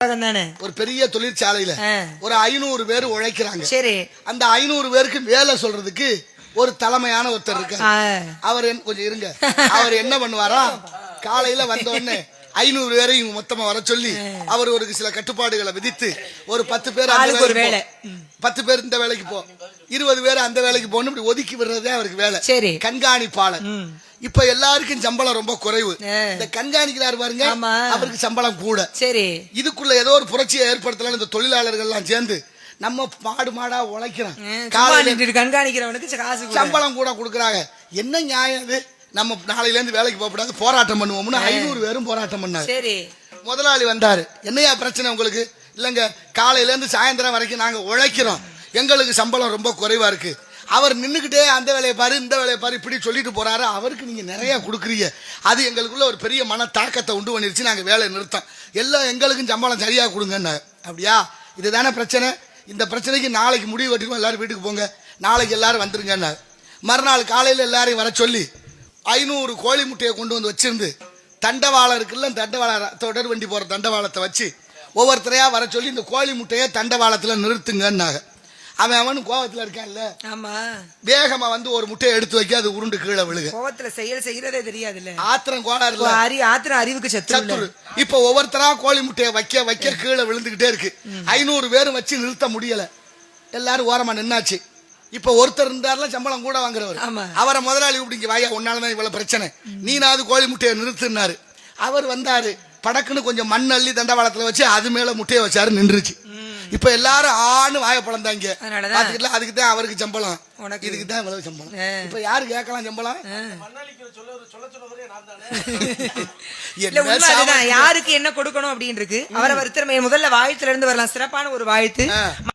ஒரு பெரிய தொழிற்சாலையில ஒரு 500 பேர் உழைக்கிறாங்க. சரி, அந்த 500 பேருக்கு வேலை சொல்றதுக்கு ஒரு தலைமையான ஒருத்தர் இருக்காரு. அவர் கொஞ்சம் இருங்க, அவர் என்ன பண்ணுவாரா, காலையில வந்த உடனே 500 பேரையும் மொத்தமா வர சொல்லி அவர் ஒரு சில கட்டுப்பாடுகளை விதித்து ஒரு 10 பேர் 10 பேர் இந்த வேலைக்கு போ, 20 பேர் அந்த வேலைக்கு போகணும், இப்படி ஒதுக்கி விடுறதே அவருக்கு வேலை. சரி, கண்காணிப்பாளர். இப்ப எல்லாருக்கும் சம்பளம் ரொம்ப குறைவு, இந்த கண்காணிக்கிறாரு பாருங்க, அவருக்கு சம்பளம் கூட. சரி, இதுக்குள்ள ஏதோ ஒரு புரட்சியை ஏற்படுத்தலாம் இந்த தொழிலாளர்கள் எல்லாம் சேர்ந்து நம்ம மாடு மாடா உழைக்கிறோம், கண்காணிக்கிறவனுக்கு சம்பளம் கூட கொடுக்கறாங்க. என்ன நியாயம் இது? நம்ம நாளையில இருந்து வேலைக்கு போகக்கூடாது, போராட்டம் பண்ணுவோம்னு 500 பேரும் போராட்டம் பண்ணாங்க. சரி, முதலாளி வந்தாரு, என்னையா பிரச்சனை உங்களுக்கு? இல்லங்க, காலையில இருந்து சாயந்தரம் வரைக்கும் நாங்க உழைக்கிறோம், எங்களுக்கு சம்பளம் ரொம்ப குறைவா இருக்கு. அவர் நின்னுகிட்டே அந்த வேலையை பாரு இந்த வேலையை பாரு இப்படி சொல்லிட்டு போறாரு, அவருக்கு நீங்க நிறைய கொடுக்குறீங்க, அது எங்களுக்குள்ள ஒரு பெரிய மன தாக்கத்தை உண்டு பண்ணிருச்சு, நாங்க வேலையை நிறுத்தம், எல்லாம் எங்களுக்கும் சம்பளம் சரியா கொடுங்க. அப்படியா, இதுதானே பிரச்சனை, இந்த பிரச்சனைக்கு நாளைக்கு முடிவு கட்டிடுவோம், எல்லாரும் வீட்டுக்கு போங்க, நாளைக்கு எல்லாரும் வந்துருங்க. மறுநாள் காலையில எல்லாரையும் வர சொல்லி 500 கோழி முட்டையை கொண்டு வந்து வச்சிருந்து தண்டவாளம் இருக்குல்ல, தண்டவாள தொடர் வண்டி போற தண்டவாளத்தை வச்சு ஒவ்வொருத்தரையா வர சொல்லி இந்த கோழி முட்டையை தண்டவாளத்துல நிறுத்துங்கன்னாங்க. அவன் கோவத்துல இருக்கான்ல, வேகமா வந்து ஒரு முட்டையை எடுத்து வைக்க அது உருண்டு கீழே விழுக, கோவத்துல செயல் செய்யறதே தெரியாதுல்ல, ஆத்திரம் கோளாறு, ஆத்திரம் அறிவுக்கு சத்துரு. இப்ப ஒவ்வொருத்தரா கோழி முட்டையை வைக்க வைக்க கீழே விழுந்துகிட்டே இருக்கு. 500 பேரும் வச்சு நிறுத்த முடியல, எல்லாரும் ஓரமா நின்னாச்சு. இப்ப ஒருத்தர் இருந்தாருல சம்பளம் கூட வாங்குறவர், அவரை முதலாளி கூப்பிட்டு வாயா, உன்னாலதான் இவ்வளவு பிரச்சனை, நீனாவது கோழி முட்டையை நிறுத்தினாரு. அவர் வந்தாரு, படக்குன்னு கொஞ்சம் மண் அள்ளி தண்டவாளத்துல வச்சு அது மேல முட்டையை வச்சாரு, நின்றுச்சு. இப்ப எல்லாரும் ஆணு வாய பழந்தாங்க, அதுக்குதான் அவருக்கு சம்பளம், இதுக்குதான் இவ்வளவு சம்பளம். இப்ப யாரு கேட்கலாம் சம்பளம்? யாருக்கு என்ன கொடுக்கணும் அப்படின்னு இருக்கு. அவரவர் திறமையை முதல்ல வாழ்த்துல இருந்து வரலாம், சிறப்பான ஒரு வாழ்த்து.